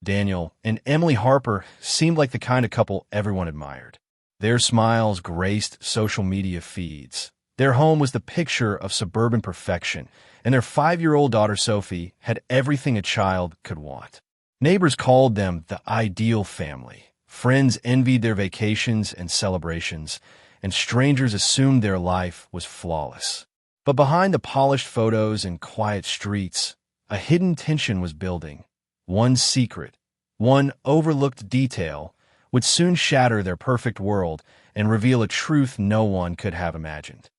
Daniel and Emily Harper seemed like the kind of couple everyone admired. Their smiles graced social media feeds. Their home was the picture of suburban perfection, and their 5-year-old daughter Sophie had everything a child could want. Neighbors called them the ideal family. Friends envied their vacations and celebrations, and strangers assumed their life was flawless. But behind the polished photos and quiet streets, a hidden tension was building. One secret, one overlooked detail, would soon shatter their perfect world and reveal a truth no one could have imagined.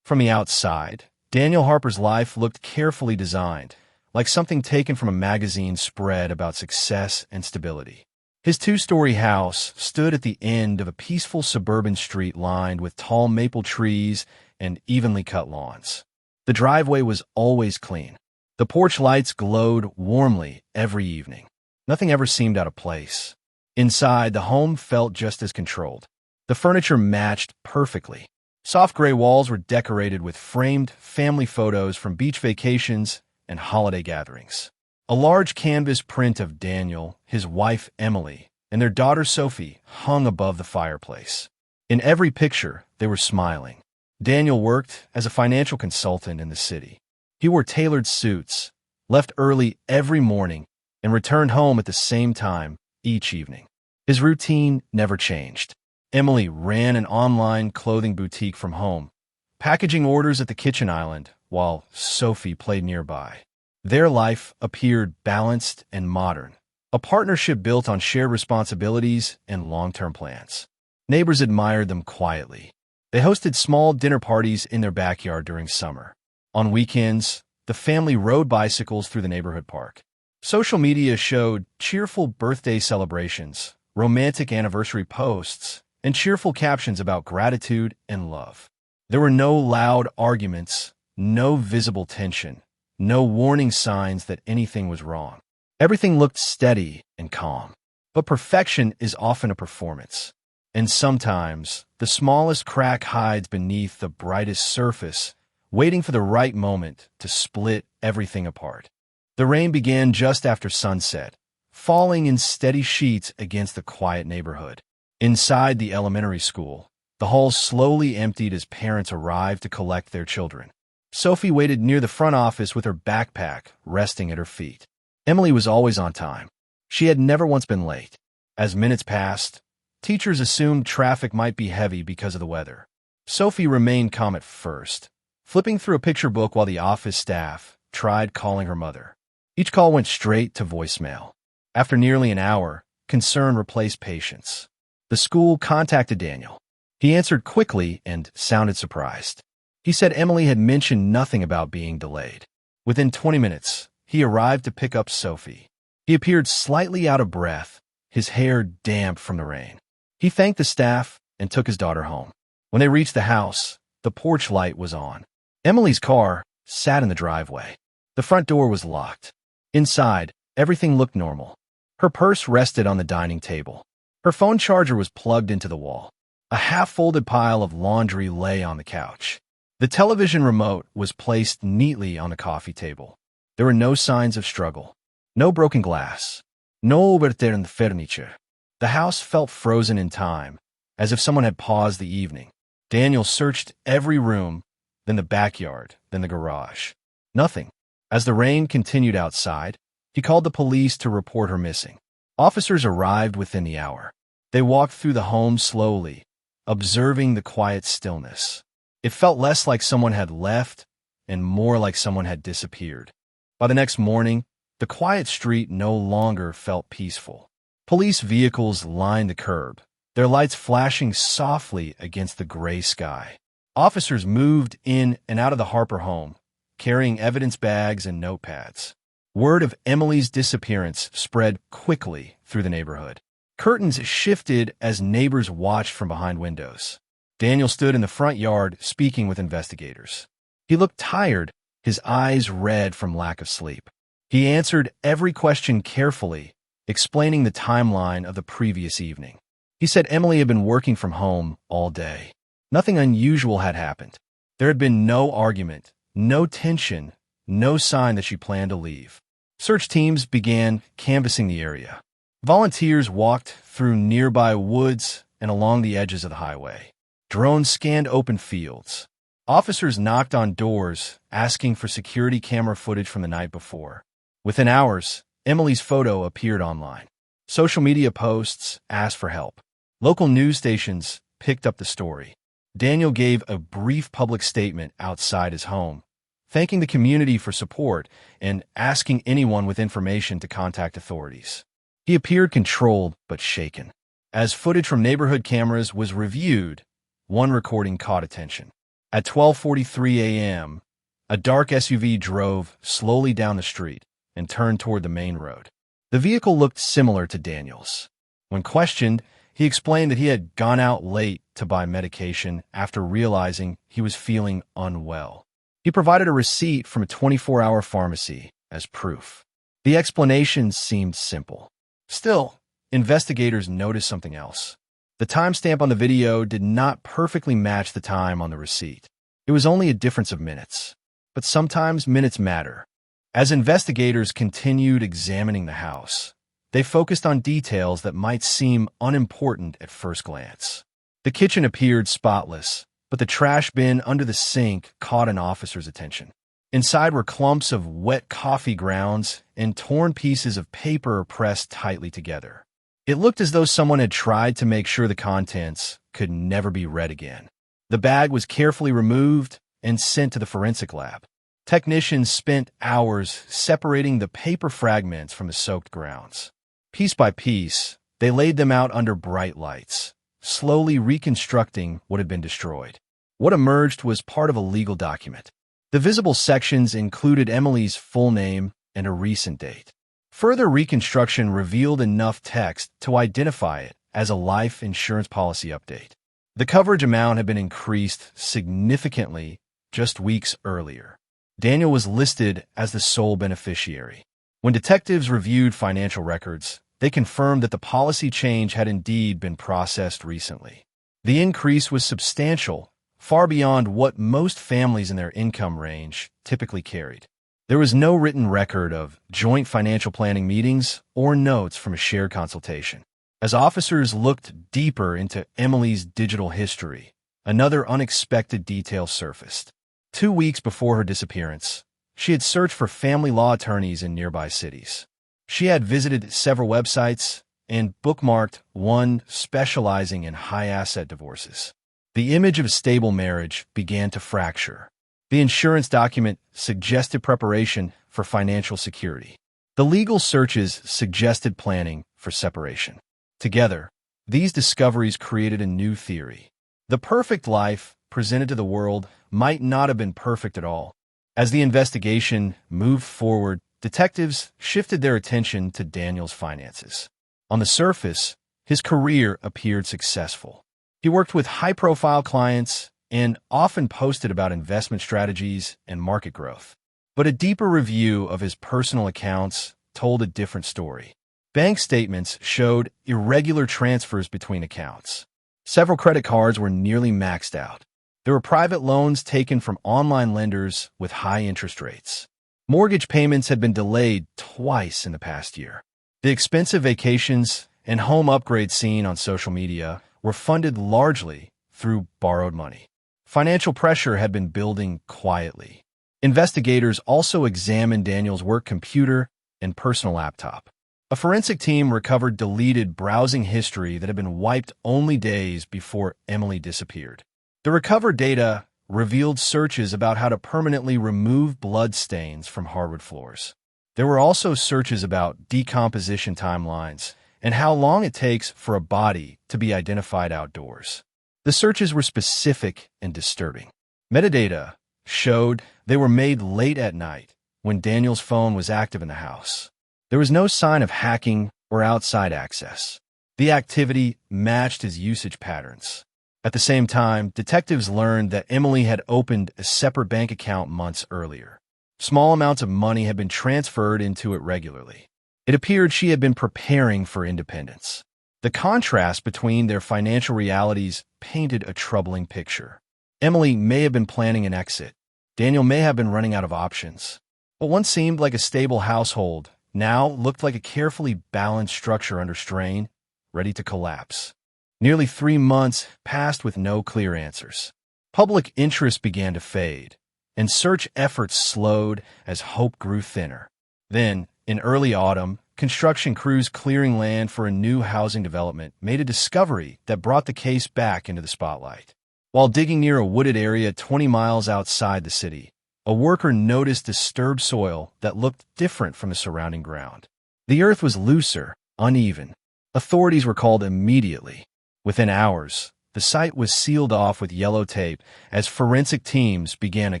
From the outside, Daniel Harper's life looked carefully designed, like something taken from a magazine spread about success and stability. His 2-story house stood at the end of a peaceful suburban street lined with tall maple trees and evenly cut lawns. The driveway was always clean. The porch lights glowed warmly every evening. Nothing ever seemed out of place. Inside, the home felt just as controlled. The furniture matched perfectly. Soft gray walls were decorated with framed family photos from beach vacations and holiday gatherings. A large canvas print of Daniel, his wife Emily, and their daughter Sophie hung above the fireplace. In every picture, they were smiling. Daniel worked as a financial consultant in the city. He wore tailored suits, left early every morning, and returned home at the same time each evening. His routine never changed. Emily ran an online clothing boutique from home, packaging orders at the kitchen island while Sophie played nearby. Their life appeared balanced and modern, a partnership built on shared responsibilities and long-term plans. Neighbors admired them quietly. They hosted small dinner parties in their backyard during summer. On weekends, the family rode bicycles through the neighborhood park. Social media showed cheerful birthday celebrations, romantic anniversary posts, and cheerful captions about gratitude and love. There were no loud arguments, no visible tension, no warning signs that anything was wrong. Everything looked steady and calm. But perfection is often a performance. And sometimes, the smallest crack hides beneath the brightest surface, waiting for the right moment to split everything apart. The rain began just after sunset, falling in steady sheets against the quiet neighborhood. Inside the elementary school, the halls slowly emptied as parents arrived to collect their children. Sophie waited near the front office with her backpack resting at her feet. Emily was always on time. She had never once been late. As minutes passed, teachers assumed traffic might be heavy because of the weather. Sophie remained calm at first, flipping through a picture book while the office staff tried calling her mother. Each call went straight to voicemail. After nearly an hour, concern replaced patience. The school contacted Daniel. He answered quickly and sounded surprised. He said Emily had mentioned nothing about being delayed. Within 20 minutes, he arrived to pick up Sophie. He appeared slightly out of breath, his hair damp from the rain. He thanked the staff and took his daughter home. When they reached the house, the porch light was on. Emily's car sat in the driveway. The front door was locked. Inside, everything looked normal. Her purse rested on the dining table. Her phone charger was plugged into the wall. A half-folded pile of laundry lay on the couch. The television remote was placed neatly on the coffee table. There were no signs of struggle. No broken glass. No overturned furniture. The house felt frozen in time, as if someone had paused the evening. Daniel searched every room, then the backyard, then the garage. Nothing. As the rain continued outside, he called the police to report her missing. Officers arrived within the hour. They walked through the home slowly, observing the quiet stillness. It felt less like someone had left and more like someone had disappeared. By the next morning, the quiet street no longer felt peaceful. Police vehicles lined the curb, their lights flashing softly against the gray sky. Officers moved in and out of the Harper home, carrying evidence bags and notepads. Word of Emily's disappearance spread quickly through the neighborhood. Curtains shifted as neighbors watched from behind windows. Daniel stood in the front yard speaking with investigators. He looked tired, his eyes red from lack of sleep. He answered every question carefully, explaining the timeline of the previous evening. He said Emily had been working from home all day. Nothing unusual had happened. There had been no argument, no tension, no sign that she planned to leave. Search teams began canvassing the area. Volunteers walked through nearby woods and along the edges of the highway. Drones scanned open fields. Officers knocked on doors, asking for security camera footage from the night before. Within hours, Emily's photo appeared online. Social media posts asked for help. Local news stations picked up the story. Daniel gave a brief public statement outside his home, thanking the community for support and asking anyone with information to contact authorities. He appeared controlled but shaken. As footage from neighborhood cameras was reviewed, one recording caught attention. At 12:43 a.m., a dark SUV drove slowly down the street and turned toward the main road. The vehicle looked similar to Daniel's. When questioned, he explained that he had gone out late to buy medication after realizing he was feeling unwell. He provided a receipt from a 24-hour pharmacy as proof. The explanation seemed simple. Still, investigators noticed something else. The timestamp on the video did not perfectly match the time on the receipt. It was only a difference of minutes. But sometimes minutes matter. As investigators continued examining the house, they focused on details that might seem unimportant at first glance. The kitchen appeared spotless, but the trash bin under the sink caught an officer's attention. Inside were clumps of wet coffee grounds and torn pieces of paper pressed tightly together. It looked as though someone had tried to make sure the contents could never be read again. The bag was carefully removed and sent to the forensic lab. Technicians spent hours separating the paper fragments from the soaked grounds. Piece by piece, they laid them out under bright lights, slowly reconstructing what had been destroyed. What emerged was part of a legal document. The visible sections included Emily's full name and a recent date. Further reconstruction revealed enough text to identify it as a life insurance policy update. The coverage amount had been increased significantly just weeks earlier. Daniel was listed as the sole beneficiary. When detectives reviewed financial records, they confirmed that the policy change had indeed been processed recently. The increase was substantial, far beyond what most families in their income range typically carried. There was no written record of joint financial planning meetings or notes from a shared consultation. As officers looked deeper into Emily's digital history, another unexpected detail surfaced. 2 weeks before her disappearance, she had searched for family law attorneys in nearby cities. She had visited several websites and bookmarked one specializing in high-asset divorces. The image of a stable marriage began to fracture. The insurance document suggested preparation for financial security. The legal searches suggested planning for separation. Together, these discoveries created a new theory. The perfect life presented to the world might not have been perfect at all. As the investigation moved forward, detectives shifted their attention to Daniel's finances. On the surface, his career appeared successful. He worked with high-profile clients and often posted about investment strategies and market growth. But a deeper review of his personal accounts told a different story. Bank statements showed irregular transfers between accounts. Several credit cards were nearly maxed out. There were private loans taken from online lenders with high interest rates. Mortgage payments had been delayed twice in the past year. The expensive vacations and home upgrades seen on social media were funded largely through borrowed money. Financial pressure had been building quietly. Investigators also examined Daniel's work computer and personal laptop. A forensic team recovered deleted browsing history that had been wiped only days before Emily disappeared. The recovered data revealed searches about how to permanently remove blood stains from hardwood floors. There were also searches about decomposition timelines and how long it takes for a body to be identified outdoors. The searches were specific and disturbing. Metadata showed they were made late at night when Daniel's phone was active in the house. There was no sign of hacking or outside access. The activity matched his usage patterns. At the same time, detectives learned that Emily had opened a separate bank account months earlier. Small amounts of money had been transferred into it regularly. It appeared she had been preparing for independence. The contrast between their financial realities painted a troubling picture. Emily may have been planning an exit. Daniel may have been running out of options. What once seemed like a stable household now looked like a carefully balanced structure under strain, ready to collapse. Nearly 3 months passed with no clear answers. Public interest began to fade, and search efforts slowed as hope grew thinner. Then, in early autumn, construction crews clearing land for a new housing development made a discovery that brought the case back into the spotlight. While digging near a wooded area 20 miles outside the city, a worker noticed disturbed soil that looked different from the surrounding ground. The earth was looser, uneven. Authorities were called immediately. Within hours, the site was sealed off with yellow tape as forensic teams began a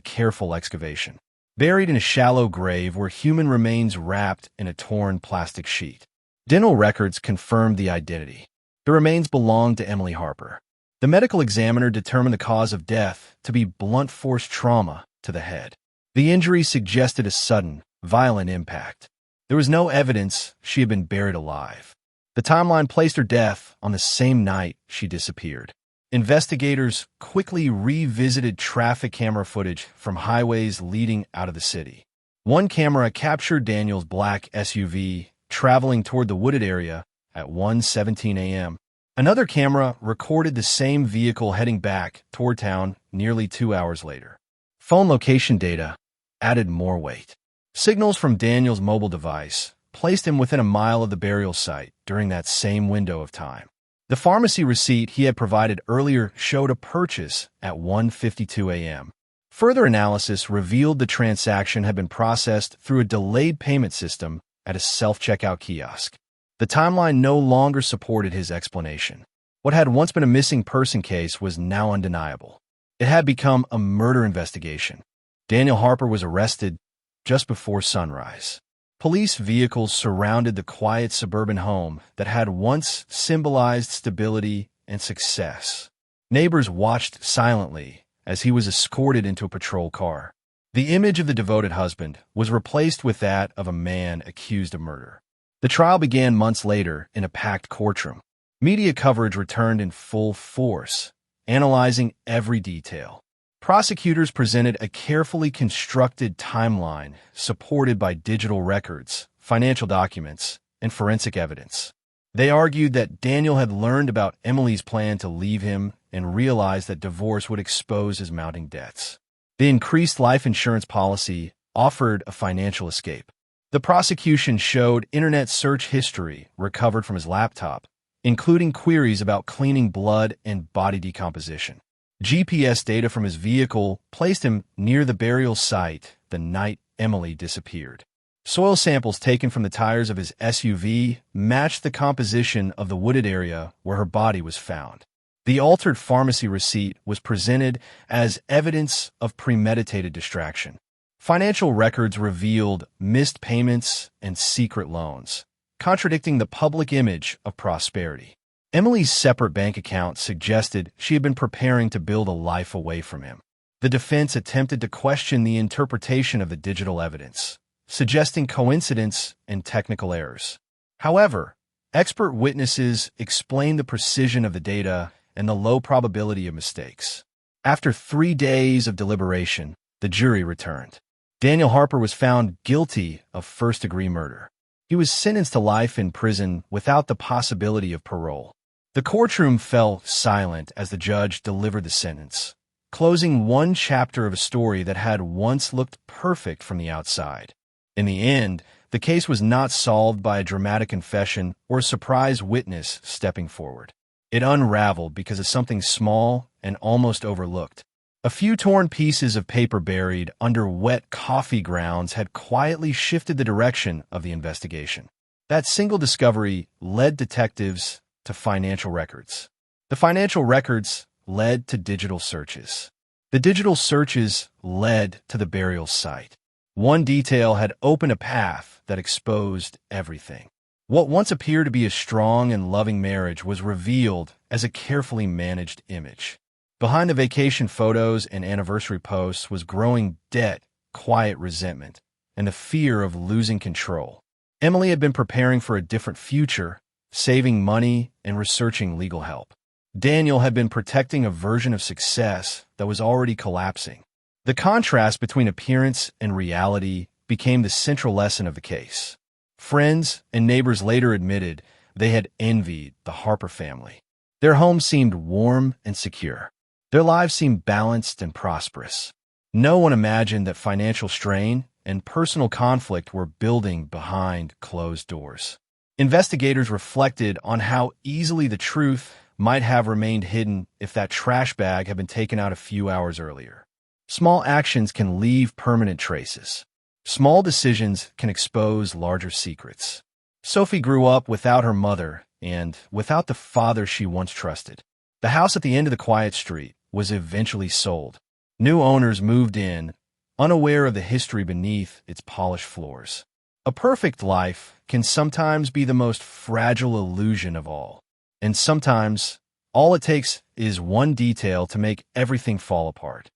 careful excavation. Buried in a shallow grave were human remains wrapped in a torn plastic sheet. Dental records confirmed the identity. The remains belonged to Emily Harper. The medical examiner determined the cause of death to be blunt force trauma to the head. The injury suggested a sudden, violent impact. There was no evidence she had been buried alive. The timeline placed her death on the same night she disappeared. Investigators quickly revisited traffic camera footage from highways leading out of the city. One camera captured Daniel's black SUV traveling toward the wooded area at 1:17 a.m. Another camera recorded the same vehicle heading back toward town nearly 2 hours later. Phone location data added more weight. Signals from Daniel's mobile device placed him within a mile of the burial site during that same window of time. The pharmacy receipt he had provided earlier showed a purchase at 1:52 a.m. Further analysis revealed the transaction had been processed through a delayed payment system at a self-checkout kiosk. The timeline no longer supported his explanation. What had once been a missing person case was now undeniable. It had become a murder investigation. Daniel Harper was arrested just before sunrise. Police vehicles surrounded the quiet suburban home that had once symbolized stability and success. Neighbors watched silently as he was escorted into a patrol car. The image of the devoted husband was replaced with that of a man accused of murder. The trial began months later in a packed courtroom. Media coverage returned in full force, analyzing every detail. Prosecutors presented a carefully constructed timeline supported by digital records, financial documents, and forensic evidence. They argued that Daniel had learned about Emily's plan to leave him and realized that divorce would expose his mounting debts. The increased life insurance policy offered a financial escape. The prosecution showed internet search history recovered from his laptop, including queries about cleaning blood and body decomposition. GPS data from his vehicle placed him near the burial site the night Emily disappeared. Soil samples taken from the tires of his SUV matched the composition of the wooded area where her body was found. The altered pharmacy receipt was presented as evidence of premeditated distraction. Financial records revealed missed payments and secret loans, contradicting the public image of prosperity. Emily's separate bank account suggested she had been preparing to build a life away from him. The defense attempted to question the interpretation of the digital evidence, suggesting coincidence and technical errors. However, expert witnesses explained the precision of the data and the low probability of mistakes. After 3 days of deliberation, the jury returned. Daniel Harper was found guilty of first-degree murder. He was sentenced to life in prison without the possibility of parole. The courtroom fell silent as the judge delivered the sentence, closing one chapter of a story that had once looked perfect from the outside. In the end, the case was not solved by a dramatic confession or a surprise witness stepping forward. It unraveled because of something small and almost overlooked. A few torn pieces of paper buried under wet coffee grounds had quietly shifted the direction of the investigation. That single discovery led detectives to financial records. The financial records led to digital searches. The digital searches led to the burial site. One detail had opened a path that exposed everything. What once appeared to be a strong and loving marriage was revealed as a carefully managed image. Behind the vacation photos and anniversary posts was growing debt, quiet resentment, and the fear of losing control. Emily had been preparing for a different future, saving money and researching legal help. Daniel had been protecting a version of success that was already collapsing. The contrast between appearance and reality became the central lesson of the case. Friends and neighbors later admitted they had envied the Harper family. Their home seemed warm and secure. Their lives seemed balanced and prosperous. No one imagined that financial strain and personal conflict were building behind closed doors. Investigators reflected on how easily the truth might have remained hidden if that trash bag had been taken out a few hours earlier. Small actions can leave permanent traces. Small decisions can expose larger secrets. Sophie grew up without her mother and without the father she once trusted. The house at the end of the quiet street was eventually sold. New owners moved in, unaware of the history beneath its polished floors. A perfect life can sometimes be the most fragile illusion of all. And sometimes, all it takes is one detail to make everything fall apart.